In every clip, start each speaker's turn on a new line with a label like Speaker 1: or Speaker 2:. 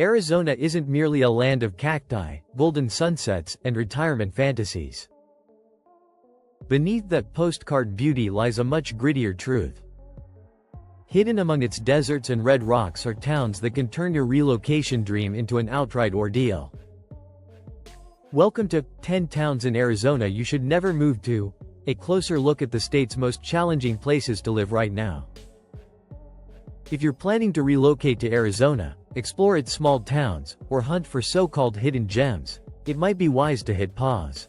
Speaker 1: Arizona isn't merely a land of cacti, golden sunsets, and retirement fantasies. Beneath that postcard beauty lies a much grittier truth. Hidden among its deserts and red rocks are towns that can turn your relocation dream into an outright ordeal. Welcome to 10 Towns in Arizona You Should Never Move To, a closer look at the state's most challenging places to live right now. If you're planning to relocate to Arizona, explore its small towns, or hunt for so-called hidden gems, it might be wise to hit pause.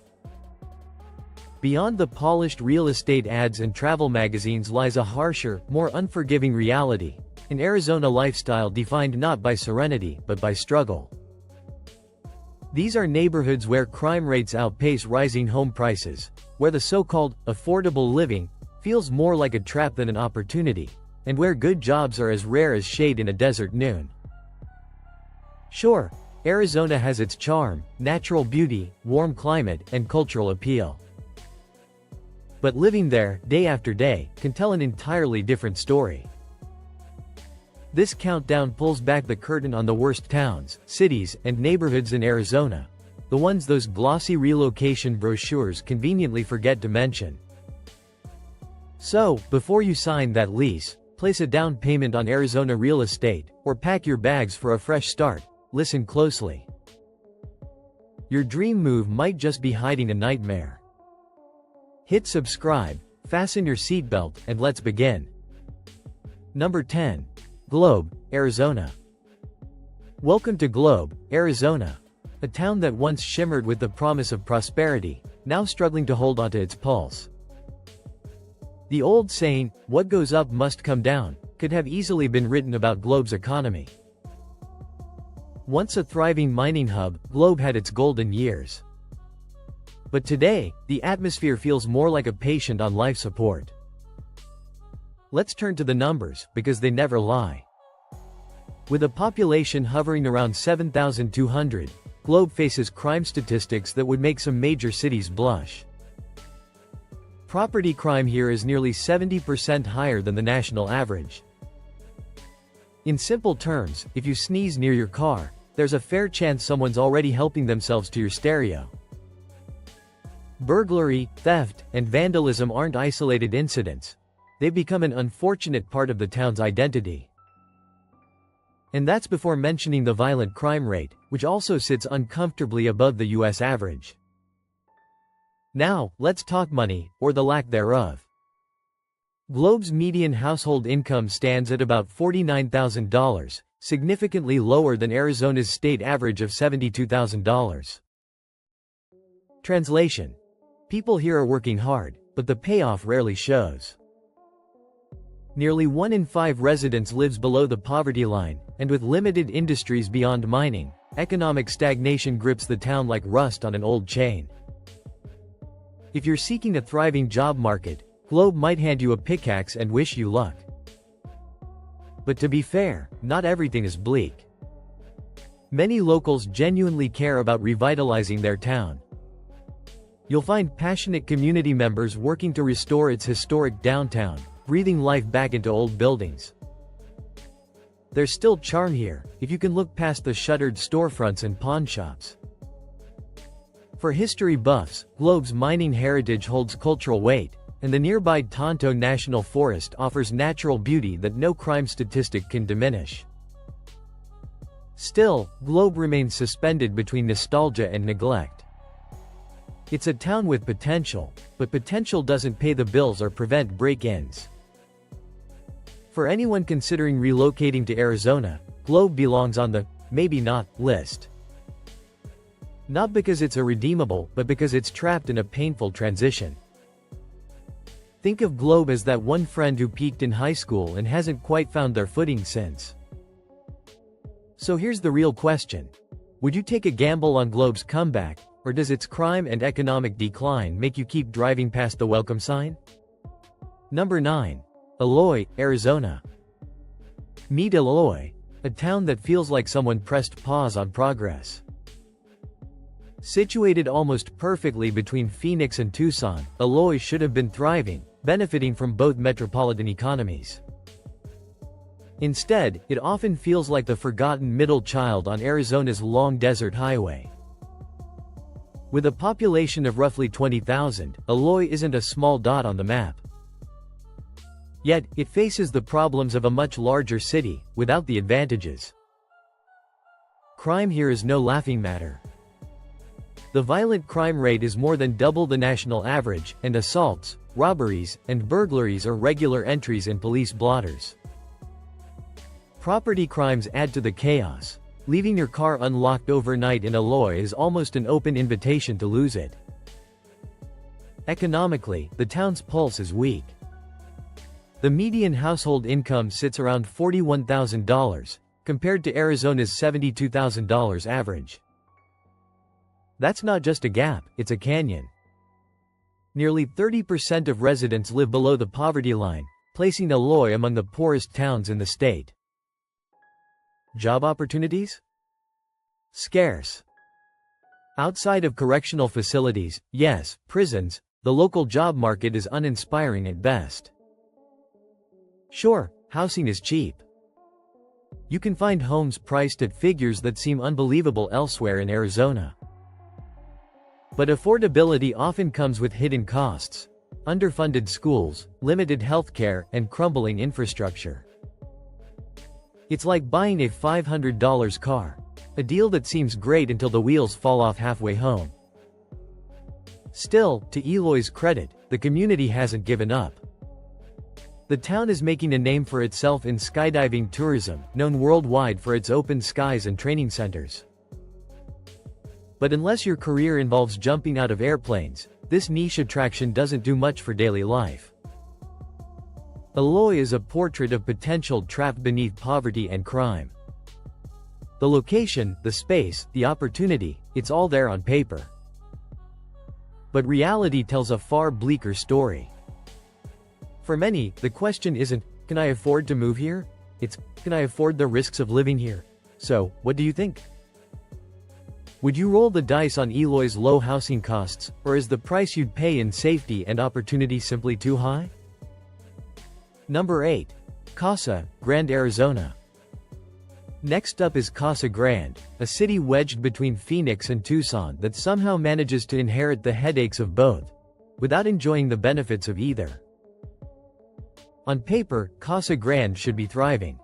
Speaker 1: Beyond the polished real estate ads and travel magazines lies a harsher, more unforgiving reality, an Arizona lifestyle defined not by serenity, but by struggle. These are neighborhoods where crime rates outpace rising home prices, where the so-called affordable living feels more like a trap than an opportunity, and where good jobs are as rare as shade in a desert noon. Sure, Arizona has its charm, natural beauty, warm climate, and cultural appeal. But living there, day after day, can tell an entirely different story. This countdown pulls back the curtain on the worst towns, cities, and neighborhoods in Arizona, the ones those glossy relocation brochures conveniently forget to mention. So, before you sign that lease, place a down payment on Arizona real estate, or pack your bags for a fresh start, listen closely. Your dream move might just be hiding a nightmare. Hit subscribe, fasten your seatbelt, and let's begin. Number 10. Globe, Arizona. Welcome to Globe, Arizona, a town that once shimmered with the promise of prosperity, now struggling to hold onto its pulse. The old saying, "What goes up must come down," could have easily been written about Globe's economy. Once a thriving mining hub, Globe had its golden years. But today, the atmosphere feels more like a patient on life support. Let's turn to the numbers, because they never lie. With a population hovering around 7,200, Globe faces crime statistics that would make some major cities blush. Property crime here is nearly 70% higher than the national average. In simple terms, if you sneeze near your car, there's a fair chance someone's already helping themselves to your stereo. Burglary, theft, and vandalism aren't isolated incidents. They've become an unfortunate part of the town's identity. And that's before mentioning the violent crime rate, which also sits uncomfortably above the US average. Now, let's talk money, or the lack thereof. Globe's median household income stands at about $49,000, significantly lower than Arizona's state average of $72,000. Translation: people here are working hard, but the payoff rarely shows. Nearly 1 in 5 residents lives below the poverty line, and with limited industries beyond mining, economic stagnation grips the town like rust on an old chain. If you're seeking a thriving job market, Globe might hand you a pickaxe and wish you luck. But to be fair, not everything is bleak. Many locals genuinely care about revitalizing their town. You'll find passionate community members working to restore its historic downtown, breathing life back into old buildings. There's still charm here, if you can look past the shuttered storefronts and pawn shops. For history buffs, Globe's mining heritage holds cultural weight, and the nearby Tonto National Forest offers natural beauty that no crime statistic can diminish. Still, Globe remains suspended between nostalgia and neglect. It's a town with potential, but potential doesn't pay the bills or prevent break-ins. For anyone considering relocating to Arizona, Globe belongs on the "maybe not" list. Not because it's irredeemable, but because it's trapped in a painful transition. Think of Globe as that one friend who peaked in high school and hasn't quite found their footing since. So here's the real question. Would you take a gamble on Globe's comeback, or does its crime and economic decline make you keep driving past the welcome sign? Number 9. Eloy, Arizona. Meet Eloy, a town that feels like someone pressed pause on progress. Situated almost perfectly between Phoenix and Tucson, Eloy should have been thriving, benefiting from both metropolitan economies. Instead, it often feels like the forgotten middle child on Arizona's long desert highway. With a population of roughly 20,000, Eloy isn't a small dot on the map. Yet, it faces the problems of a much larger city, without the advantages. Crime here is no laughing matter. The violent crime rate is more than double the national average, and assaults, robberies, and burglaries are regular entries in police blotters. Property crimes add to the chaos. Leaving your car unlocked overnight in Eloy is almost an open invitation to lose it. Economically, the town's pulse is weak. The median household income sits around $41,000, compared to Arizona's $72,000 average. That's not just a gap, it's a canyon. Nearly 30% of residents live below the poverty line, placing Eloy among the poorest towns in the state. Job opportunities? Scarce. Outside of correctional facilities, yes, prisons, the local job market is uninspiring at best. Sure, housing is cheap. You can find homes priced at figures that seem unbelievable elsewhere in Arizona. But affordability often comes with hidden costs: underfunded schools, limited healthcare, and crumbling infrastructure. It's like buying a $500 car. A deal that seems great until the wheels fall off halfway home. Still, to Eloy's credit, the community hasn't given up. The town is making a name for itself in skydiving tourism, known worldwide for its open skies and training centers. But unless your career involves jumping out of airplanes, this niche attraction doesn't do much for daily life. Eloy is a portrait of potential trapped beneath poverty and crime. The location, the space, the opportunity, it's all there on paper. But reality tells a far bleaker story. For many, the question isn't, can I afford to move here? It's, can I afford the risks of living here? So, what do you think? Would you roll the dice on Eloy's low housing costs, or is the price you'd pay in safety and opportunity simply too high? Number 8. Casa Grande, Arizona. Next up is Casa Grande, a city wedged between Phoenix and Tucson that somehow manages to inherit the headaches of both, without enjoying the benefits of either. On paper, Casa Grande should be thriving.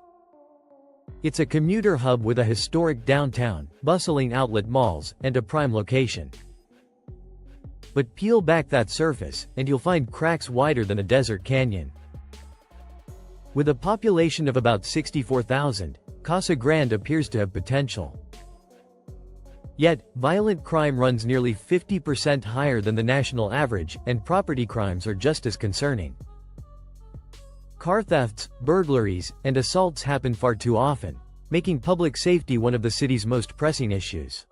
Speaker 1: It's a commuter hub with a historic downtown, bustling outlet malls, and a prime location. But peel back that surface, and you'll find cracks wider than a desert canyon. With a population of about 64,000, Casa Grande appears to have potential. Yet, violent crime runs nearly 50% higher than the national average, and property crimes are just as concerning. Car thefts, burglaries, and assaults happen far too often, making public safety one of the city's most pressing issues.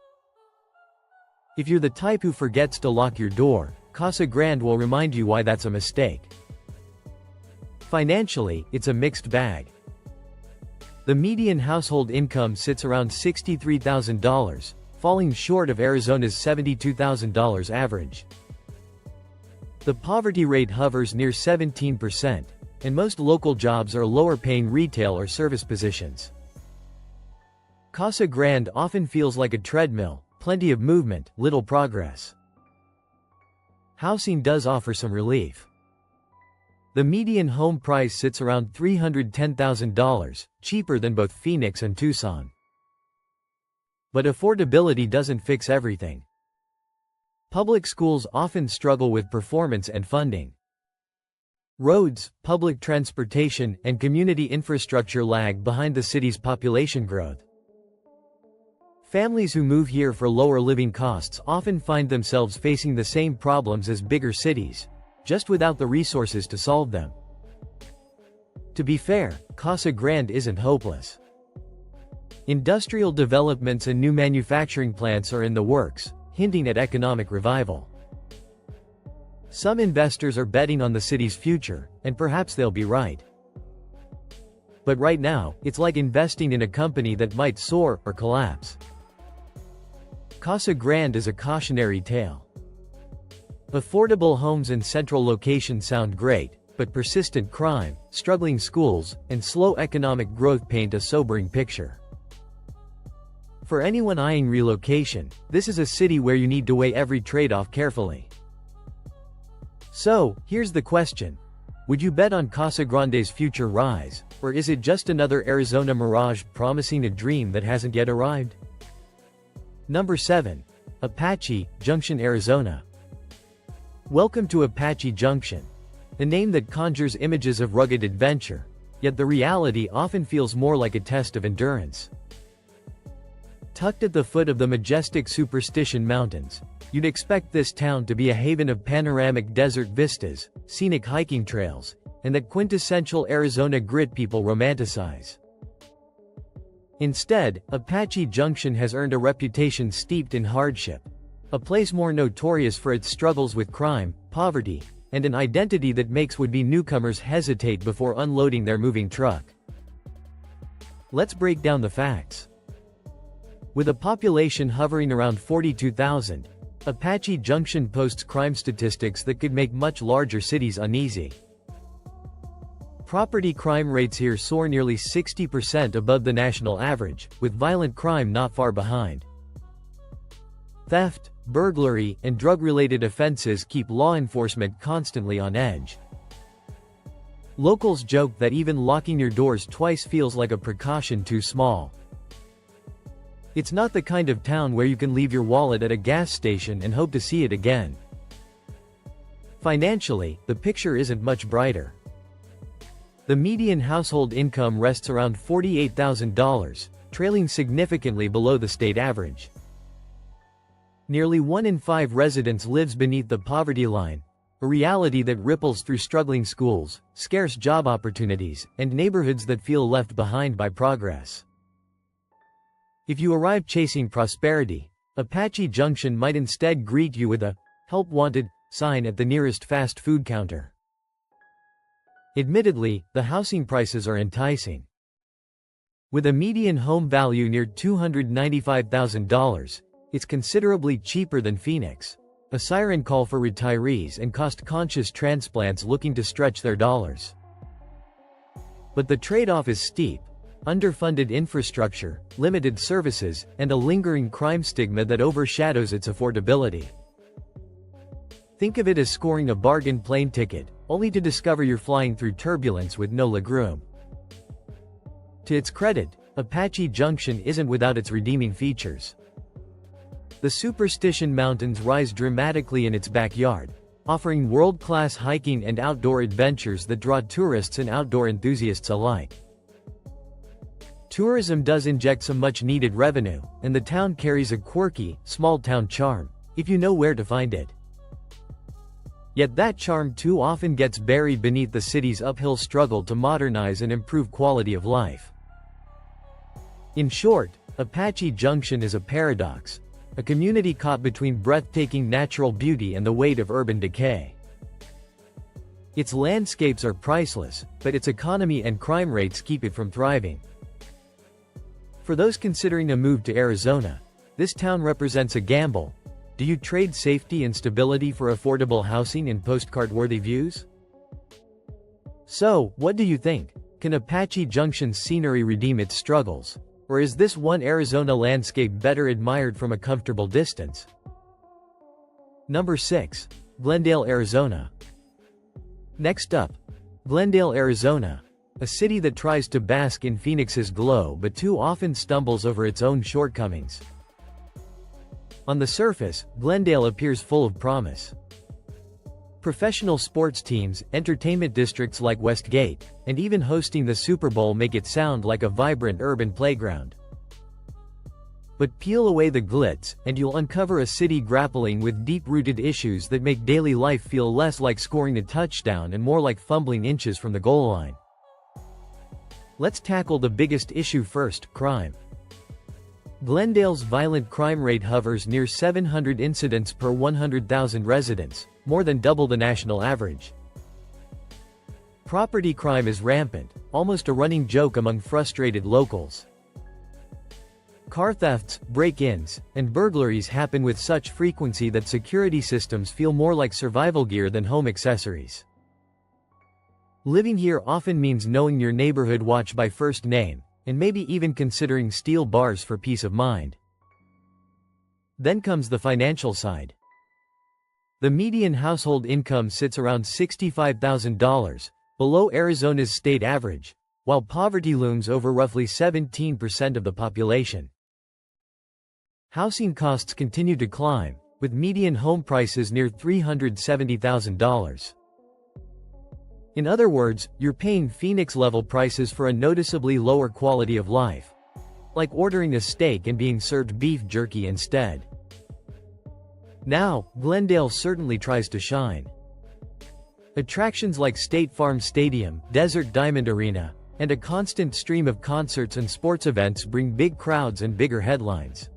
Speaker 1: If you're the type who forgets to lock your door, Casa Grande will remind you why that's a mistake. Financially, it's a mixed bag. The median household income sits around $63,000, falling short of Arizona's $72,000 average. The poverty rate hovers near 17%, and most local jobs are lower-paying retail or service positions. Casa Grande often feels like a treadmill: plenty of movement, little progress. Housing does offer some relief. The median home price sits around $310,000, cheaper than both Phoenix and Tucson. But affordability doesn't fix everything. Public schools often struggle with performance and funding. Roads, public transportation, and community infrastructure lag behind the city's population growth. Families who move here for lower living costs often find themselves facing the same problems as bigger cities, just without the resources to solve them. To be fair, Casa Grande isn't hopeless. Industrial developments and new manufacturing plants are in the works, hinting at economic revival. Some investors are betting on the city's future, and perhaps they'll be right. But right now, it's like investing in a company that might soar or collapse. Casa Grande is a cautionary tale. Affordable homes and central locations sound great, but persistent crime, struggling schools, and slow economic growth paint a sobering picture. For anyone eyeing relocation, this is a city where you need to weigh every trade-off carefully. So, here's the question. Would you bet on Casa Grande's future rise, or is it just another Arizona mirage promising a dream that hasn't yet arrived? Number 7. Apache Junction, Arizona. Welcome to Apache Junction, a name that conjures images of rugged adventure, yet the reality often feels more like a test of endurance. Tucked at the foot of the majestic Superstition Mountains, you'd expect this town to be a haven of panoramic desert vistas, scenic hiking trails, and that quintessential Arizona grit people romanticize. Instead, Apache Junction has earned a reputation steeped in hardship, a place more notorious for its struggles with crime, poverty, and an identity that makes would-be newcomers hesitate before unloading their moving truck. Let's break down the facts. With a population hovering around 42,000, Apache Junction boasts crime statistics that could make much larger cities uneasy. Property crime rates here soar nearly 60% above the national average, with violent crime not far behind. Theft, burglary, and drug-related offenses keep law enforcement constantly on edge. Locals joke that even locking your doors twice feels like a precaution too small. It's not the kind of town where you can leave your wallet at a gas station and hope to see it again. Financially, the picture isn't much brighter. The median household income rests around $48,000, trailing significantly below the state average. Nearly 1 in 5 residents lives beneath the poverty line, a reality that ripples through struggling schools, scarce job opportunities, and neighborhoods that feel left behind by progress. If you arrive chasing prosperity, Apache Junction might instead greet you with a "Help Wanted" sign at the nearest fast food counter. Admittedly, the housing prices are enticing. With a median home value near $295,000, it's considerably cheaper than Phoenix, a siren call for retirees and cost-conscious transplants looking to stretch their dollars. But the trade-off is steep: underfunded infrastructure, limited services, and a lingering crime stigma that overshadows its affordability. Think of it as scoring a bargain plane ticket, only to discover you're flying through turbulence with no legroom. To its credit, Apache Junction isn't without its redeeming features. The Superstition Mountains rise dramatically in its backyard, offering world-class hiking and outdoor adventures that draw tourists and outdoor enthusiasts alike. Tourism does inject some much-needed revenue, and the town carries a quirky, small-town charm, if you know where to find it. Yet that charm too often gets buried beneath the city's uphill struggle to modernize and improve quality of life. In short, Apache Junction is a paradox, a community caught between breathtaking natural beauty and the weight of urban decay. Its landscapes are priceless, but its economy and crime rates keep it from thriving. For those considering a move to Arizona, this town represents a gamble. Do you trade safety and stability for affordable housing and postcard-worthy views? So, what do you think? Can Apache Junction's scenery redeem its struggles? Or is this one Arizona landscape better admired from a comfortable distance? Number 6. Glendale, Arizona. Next up, Glendale, Arizona, a city that tries to bask in Phoenix's glow but too often stumbles over its own shortcomings. On the surface, Glendale appears full of promise. Professional sports teams, entertainment districts like Westgate, and even hosting the Super Bowl make it sound like a vibrant urban playground. But peel away the glitz, and you'll uncover a city grappling with deep-rooted issues that make daily life feel less like scoring a touchdown and more like fumbling inches from the goal line. Let's tackle the biggest issue first: crime. Glendale's violent crime rate hovers near 700 incidents per 100,000 residents, more than double the national average. Property crime is rampant, almost a running joke among frustrated locals. Car thefts, break-ins, and burglaries happen with such frequency that security systems feel more like survival gear than home accessories. Living here often means knowing your neighborhood watch by first name, and maybe even considering steel bars for peace of mind. Then comes the financial side. The median household income sits around $65,000, below Arizona's state average, while poverty looms over roughly 17% of the population. Housing costs continue to climb, with median home prices near $370,000. In other words, you're paying Phoenix-level prices for a noticeably lower quality of life. Like ordering a steak and being served beef jerky instead. Now, Glendale certainly tries to shine. Attractions like State Farm Stadium, Desert Diamond Arena, and a constant stream of concerts and sports events bring big crowds and bigger headlines.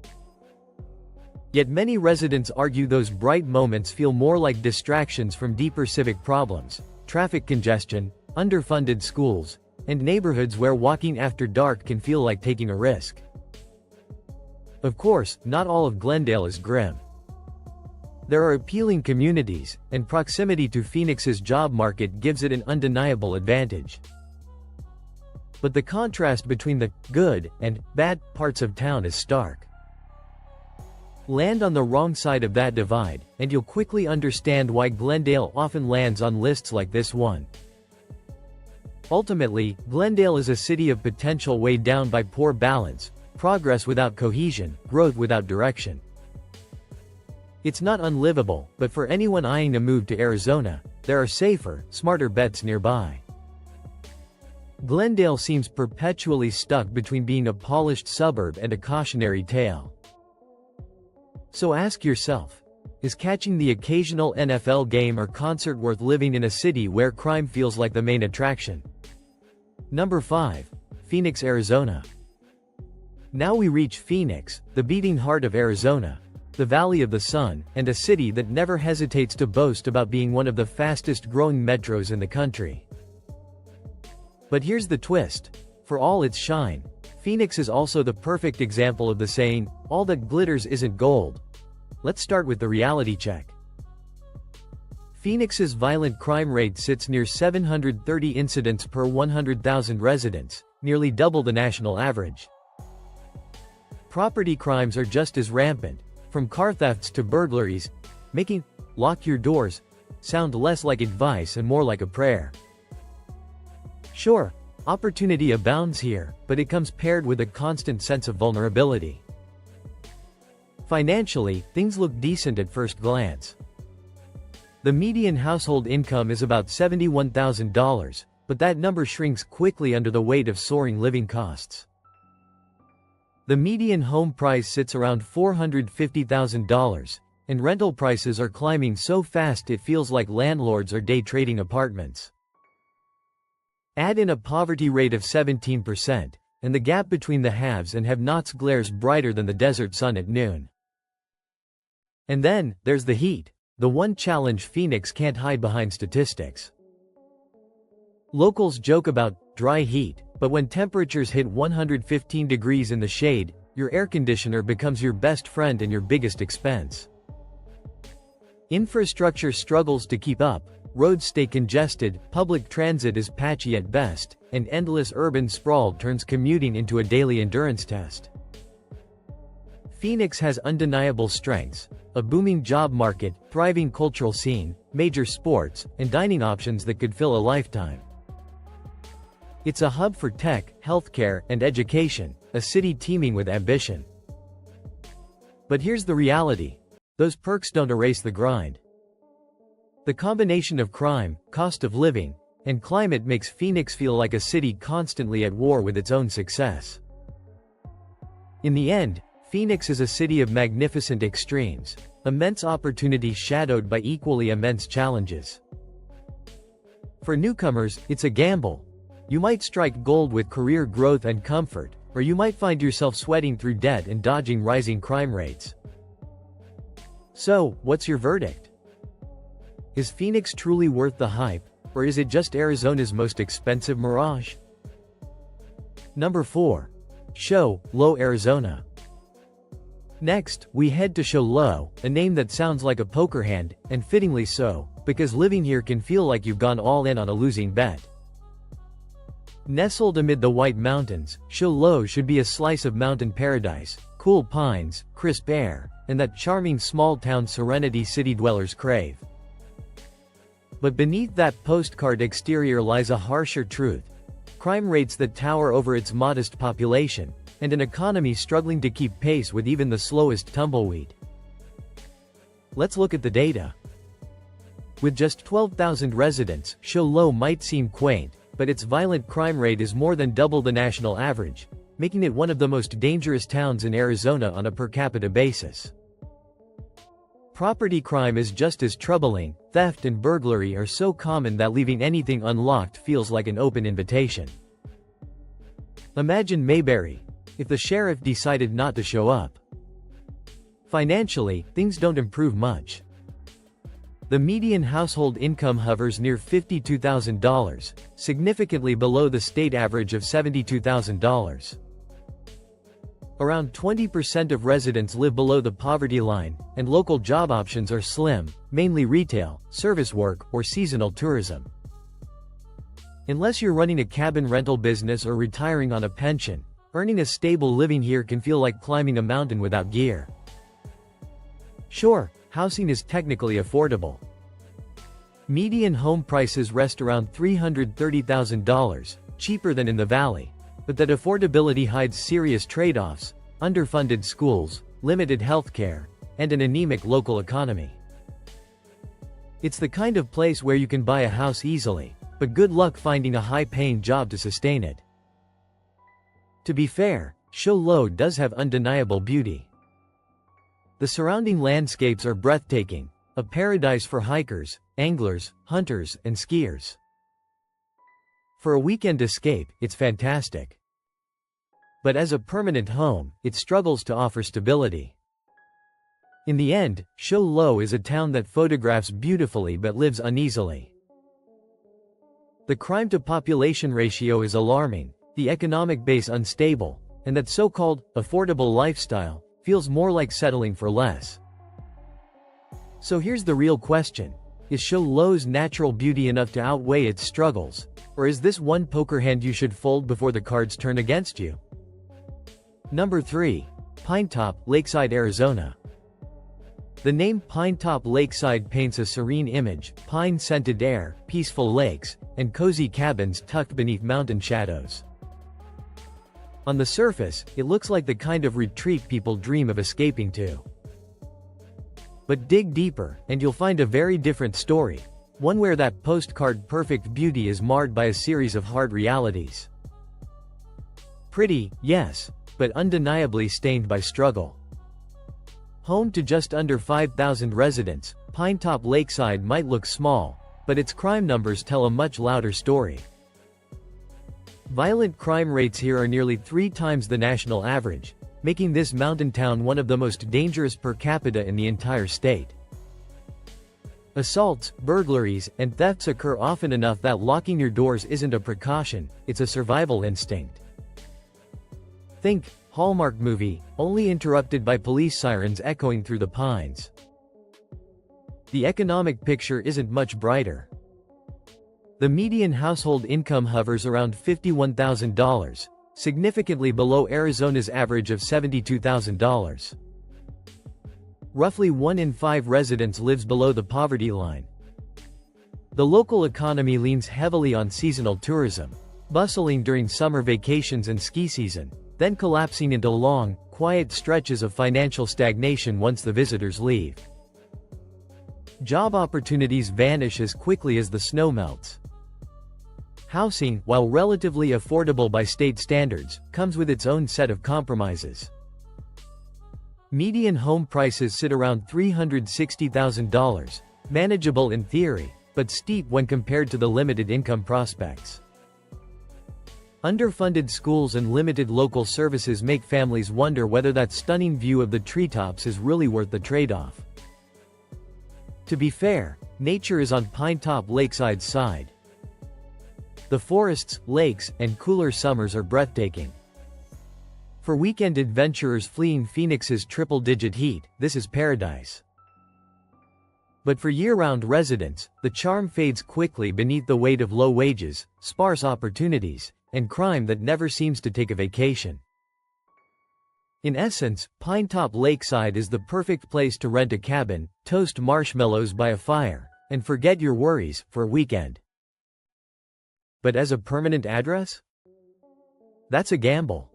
Speaker 1: Yet many residents argue those bright moments feel more like distractions from deeper civic problems. Traffic congestion, underfunded schools, and neighborhoods where walking after dark can feel like taking a risk. Of course, not all of Glendale is grim. There are appealing communities, and proximity to Phoenix's job market gives it an undeniable advantage. But the contrast between the good and bad parts of town is stark. Land on the wrong side of that divide, and you'll quickly understand why Glendale often lands on lists like this one. Ultimately, Glendale is a city of potential weighed down by poor balance, progress without cohesion, growth without direction. It's not unlivable, but for anyone eyeing a move to Arizona, there are safer, smarter bets nearby. Glendale seems perpetually stuck between being a polished suburb and a cautionary tale. So ask yourself, is catching the occasional NFL game or concert worth living in a city where crime feels like the main attraction? Number 5. Phoenix, Arizona. Now we reach Phoenix, the beating heart of Arizona, the Valley of the Sun, and a city that never hesitates to boast about being one of the fastest growing metros in the country. But here's the twist. For all its shine, Phoenix is also the perfect example of the saying, all that glitters isn't gold. Let's start with the reality check. Phoenix's violent crime rate sits near 730 incidents per 100,000 residents, nearly double the national average. Property crimes are just as rampant, from car thefts to burglaries, making "lock your doors" sound less like advice and more like a prayer. Sure, opportunity abounds here, but it comes paired with a constant sense of vulnerability. Financially, things look decent at first glance. The median household income is about $71,000, but that number shrinks quickly under the weight of soaring living costs. The median home price sits around $450,000, and rental prices are climbing so fast it feels like landlords are day trading apartments. Add in a poverty rate of 17%, and the gap between the haves and have-nots glares brighter than the desert sun at noon. And then, there's the heat, the one challenge Phoenix can't hide behind statistics. Locals joke about dry heat, but when temperatures hit 115 degrees in the shade, your air conditioner becomes your best friend and your biggest expense. Infrastructure struggles to keep up, roads stay congested, public transit is patchy at best, and endless urban sprawl turns commuting into a daily endurance test. Phoenix has undeniable strengths: a booming job market, thriving cultural scene, major sports, and dining options that could fill a lifetime. It's a hub for tech, healthcare, and education, a city teeming with ambition. But here's the reality. Those perks don't erase the grind. The combination of crime, cost of living, and climate makes Phoenix feel like a city constantly at war with its own success. In the end, Phoenix is a city of magnificent extremes, immense opportunities shadowed by equally immense challenges. For newcomers, it's a gamble. You might strike gold with career growth and comfort, or you might find yourself sweating through debt and dodging rising crime rates. So, what's your verdict? Is Phoenix truly worth the hype, or is it just Arizona's most expensive mirage? Number 4. Show Low, Arizona. Next, we head to Show Low, a name that sounds like a poker hand, and fittingly so, because living here can feel like you've gone all in on a losing bet. Nestled amid the White Mountains, Show Low should be a slice of mountain paradise, cool pines, crisp air, and that charming small-town serenity city dwellers crave. But beneath that postcard exterior lies a harsher truth: crime rates that tower over its modest population, and an economy struggling to keep pace with even the slowest tumbleweed. Let's look at the data. With just 12,000 residents, Show Low might seem quaint, but its violent crime rate is more than double the national average, making it one of the most dangerous towns in Arizona on a per capita basis. Property crime is just as troubling. Theft and burglary are so common that leaving anything unlocked feels like an open invitation. Imagine Mayberry, if the sheriff decided not to show up. Financially, things don't improve much. The median household income hovers near $52,000, significantly below the state average of $72,000. Around 20% of residents live below the poverty line, and local job options are slim, mainly retail, service work, or seasonal tourism. Unless you're running a cabin rental business or retiring on a pension, earning a stable living here can feel like climbing a mountain without gear. Sure, housing is technically affordable. Median home prices rest around $330,000, cheaper than in the valley. But that affordability hides serious trade-offs: underfunded schools, limited healthcare, and an anemic local economy. It's the kind of place where you can buy a house easily, but good luck finding a high-paying job to sustain it. To be fair, Show Low does have undeniable beauty. The surrounding landscapes are breathtaking, a paradise for hikers, anglers, hunters, and skiers. For a weekend escape, it's fantastic. But as a permanent home, it struggles to offer stability. In the end, Show Low is a town that photographs beautifully but lives uneasily. The crime-to-population ratio is alarming, the economic base unstable, and that so-called affordable lifestyle feels more like settling for less. So here's the real question: is Show Low's natural beauty enough to outweigh its struggles, or is this one poker hand you should fold before the cards turn against you? Number 3. Pinetop, Lakeside, Arizona. The name Pinetop Lakeside paints a serene image: pine-scented air, peaceful lakes, and cozy cabins tucked beneath mountain shadows. On the surface, it looks like the kind of retreat people dream of escaping to. But dig deeper, and you'll find a very different story, one where that postcard-perfect beauty is marred by a series of hard realities. Pretty, yes, but undeniably stained by struggle. Home to just under 5,000 residents, Pinetop Lakeside might look small, but its crime numbers tell a much louder story. Violent crime rates here are nearly 3 times the national average, making this mountain town one of the most dangerous per capita in the entire state. Assaults, burglaries, and thefts occur often enough that locking your doors isn't a precaution, it's a survival instinct. Think Hallmark movie, only interrupted by police sirens echoing through the pines. The economic picture isn't much brighter. The median household income hovers around $51,000, significantly below Arizona's average of $72,000. Roughly 1 in 5 residents lives below the poverty line. The local economy leans heavily on seasonal tourism, bustling during summer vacations and ski season, then collapsing into long, quiet stretches of financial stagnation once the visitors leave. Job opportunities vanish as quickly as the snow melts. Housing, while relatively affordable by state standards, comes with its own set of compromises. Median home prices sit around $360,000, manageable in theory, but steep when compared to the limited income prospects. Underfunded schools and limited local services make families wonder whether that stunning view of the treetops is really worth the trade-off. To be fair, nature is on Pinetop Lakeside's side. The forests, lakes, and cooler summers are breathtaking. For weekend adventurers fleeing Phoenix's triple-digit heat, this is paradise. But for year-round residents, the charm fades quickly beneath the weight of low wages, sparse opportunities, and crime that never seems to take a vacation. In essence, Pinetop Lakeside is the perfect place to rent a cabin, toast marshmallows by a fire, and forget your worries for a weekend. But as a permanent address? That's a gamble.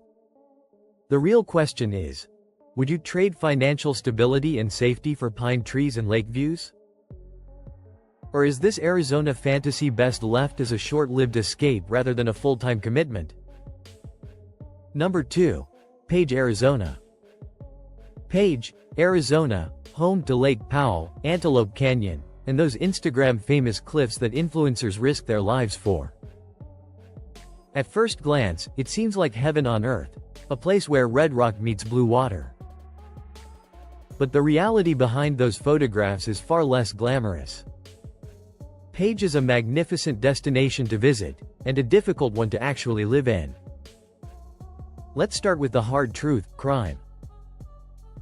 Speaker 1: The real question is, would you trade financial stability and safety for pine trees and lake views? Or is this Arizona fantasy best left as a short-lived escape rather than a full-time commitment? Number 2. Page, Arizona. Page, Arizona, home to Lake Powell, Antelope Canyon, and those Instagram-famous cliffs that influencers risk their lives for. At first glance, it seems like heaven on earth, a place where red rock meets blue water. But the reality behind those photographs is far less glamorous. Page is a magnificent destination to visit, and a difficult one to actually live in. Let's start with the hard truth: crime.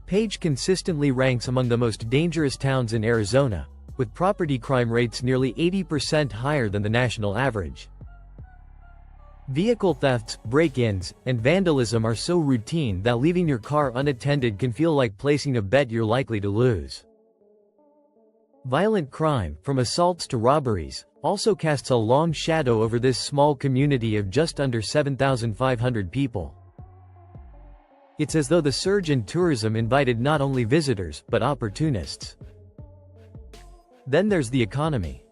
Speaker 1: Page consistently ranks among the most dangerous towns in Arizona, with property crime rates nearly 80% higher than the national average. Vehicle thefts, break-ins, and vandalism are so routine that leaving your car unattended can feel like placing a bet you're likely to lose. Violent crime, from assaults to robberies, also casts a long shadow over this small community of just under 7,500 people. It's as though the surge in tourism invited not only visitors, but opportunists. Then there's the economy.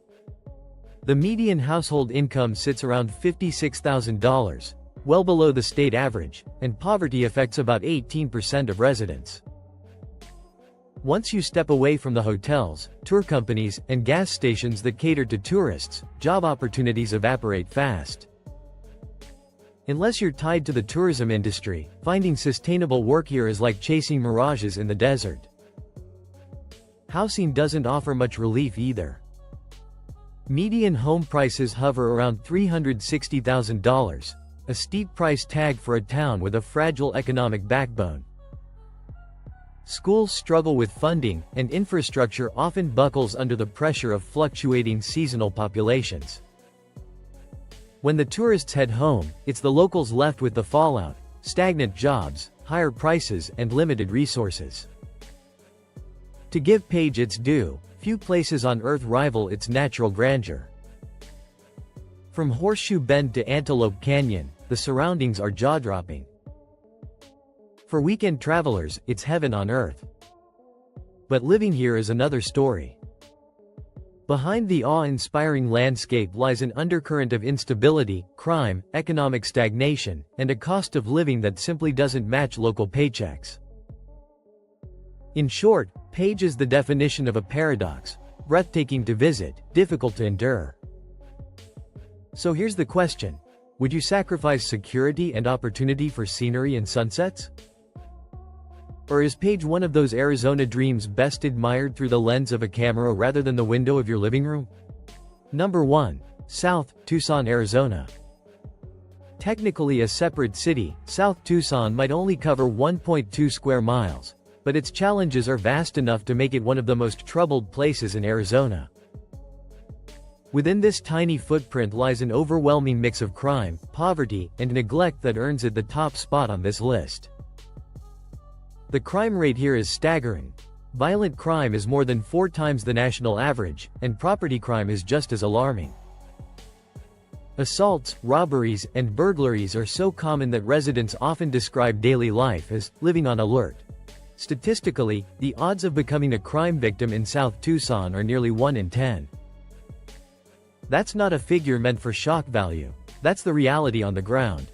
Speaker 1: The median household income sits around $56,000, well below the state average, and poverty affects about 18% of residents. Once you step away from the hotels, tour companies, and gas stations that cater to tourists, job opportunities evaporate fast. Unless you're tied to the tourism industry, finding sustainable work here is like chasing mirages in the desert. Housing doesn't offer much relief either. Median home prices hover around $360,000, a steep price tag for a town with a fragile economic backbone. Schools struggle with funding, and infrastructure often buckles under the pressure of fluctuating seasonal populations. When the tourists head home, it's the locals left with the fallout: stagnant jobs, higher prices, and limited resources. To give Page its due, few places on Earth rival its natural grandeur. From Horseshoe Bend to Antelope Canyon, the surroundings are jaw-dropping. For weekend travelers, it's heaven on earth. But living here is another story. Behind the awe-inspiring landscape lies an undercurrent of instability, crime, economic stagnation, and a cost of living that simply doesn't match local paychecks. In short, Page is the definition of a paradox: breathtaking to visit, difficult to endure. So here's the question: would you sacrifice security and opportunity for scenery and sunsets? Or is Page one of those Arizona dreams best admired through the lens of a camera rather than the window of your living room? Number 1. South Tucson, Arizona. Technically a separate city, South Tucson might only cover 1.2 square miles, but its challenges are vast enough to make it one of the most troubled places in Arizona. Within this tiny footprint lies an overwhelming mix of crime, poverty, and neglect that earns it the top spot on this list. The crime rate here is staggering. Violent crime is more than 4 times the national average, and property crime is just as alarming. Assaults, robberies, and burglaries are so common that residents often describe daily life as living on alert. Statistically, the odds of becoming a crime victim in South Tucson are nearly 1 in 10. That's not a figure meant for shock value. That's the reality on the ground.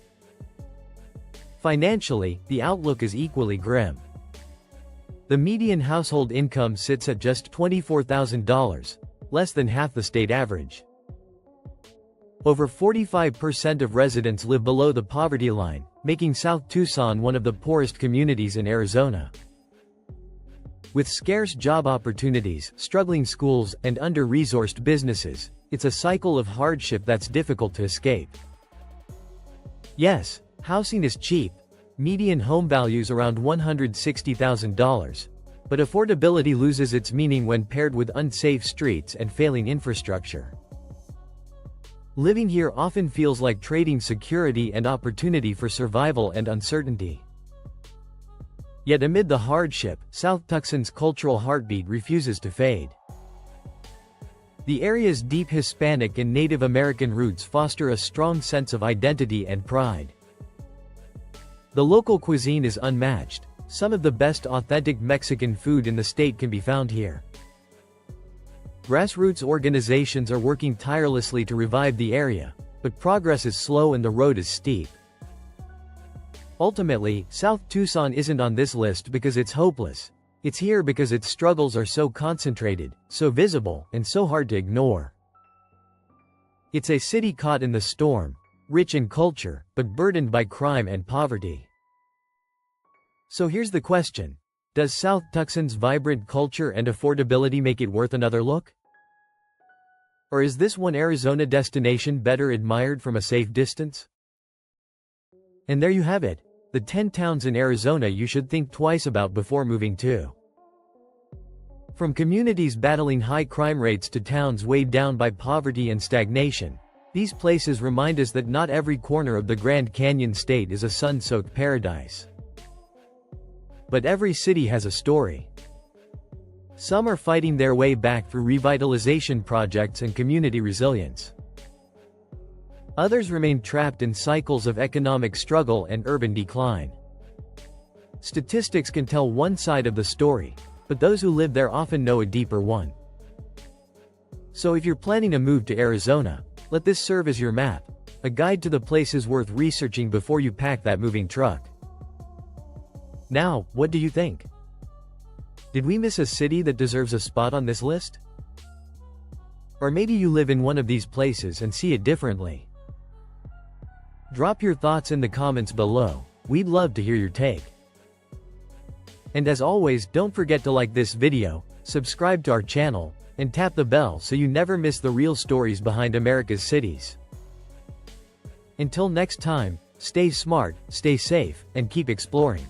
Speaker 1: Financially, the outlook is equally grim. The median household income sits at just $24,000, less than half the state average. Over 45% of residents live below the poverty line, making South Tucson one of the poorest communities in Arizona. With scarce job opportunities, struggling schools, and under-resourced businesses, it's a cycle of hardship that's difficult to escape. Yes, housing is cheap. Median home values around $160,000. But affordability loses its meaning when paired with unsafe streets and failing infrastructure. Living here often feels like trading security and opportunity for survival and uncertainty. Yet amid the hardship, South Tucson's cultural heartbeat refuses to fade. The area's deep Hispanic and Native American roots foster a strong sense of identity and pride. The local cuisine is unmatched. Some of the best authentic Mexican food in the state can be found here. Grassroots organizations are working tirelessly to revive the area, but progress is slow and the road is steep. Ultimately, South Tucson isn't on this list because it's hopeless. It's here because its struggles are so concentrated, so visible, and so hard to ignore. It's a city caught in the storm, rich in culture, but burdened by crime and poverty. So here's the question. Does South Tucson's vibrant culture and affordability make it worth another look? Or is this one Arizona destination better admired from a safe distance? And there you have it, the 10 towns in Arizona you should think twice about before moving to. From communities battling high crime rates to towns weighed down by poverty and stagnation, these places remind us that not every corner of the Grand Canyon state is a sun-soaked paradise. But every city has a story. Some are fighting their way back through revitalization projects and community resilience. Others remain trapped in cycles of economic struggle and urban decline. Statistics can tell one side of the story, but those who live there often know a deeper one. So if you're planning a move to Arizona, let this serve as your map, a guide to the places worth researching before you pack that moving truck. Now, what do you think? Did we miss a city that deserves a spot on this list? Or maybe you live in one of these places and see it differently. Drop your thoughts in the comments below. We'd love to hear your take. And as always, don't forget to like this video, subscribe to our channel, and tap the bell so you never miss the real stories behind America's cities. Until next time, stay smart, stay safe, and keep exploring.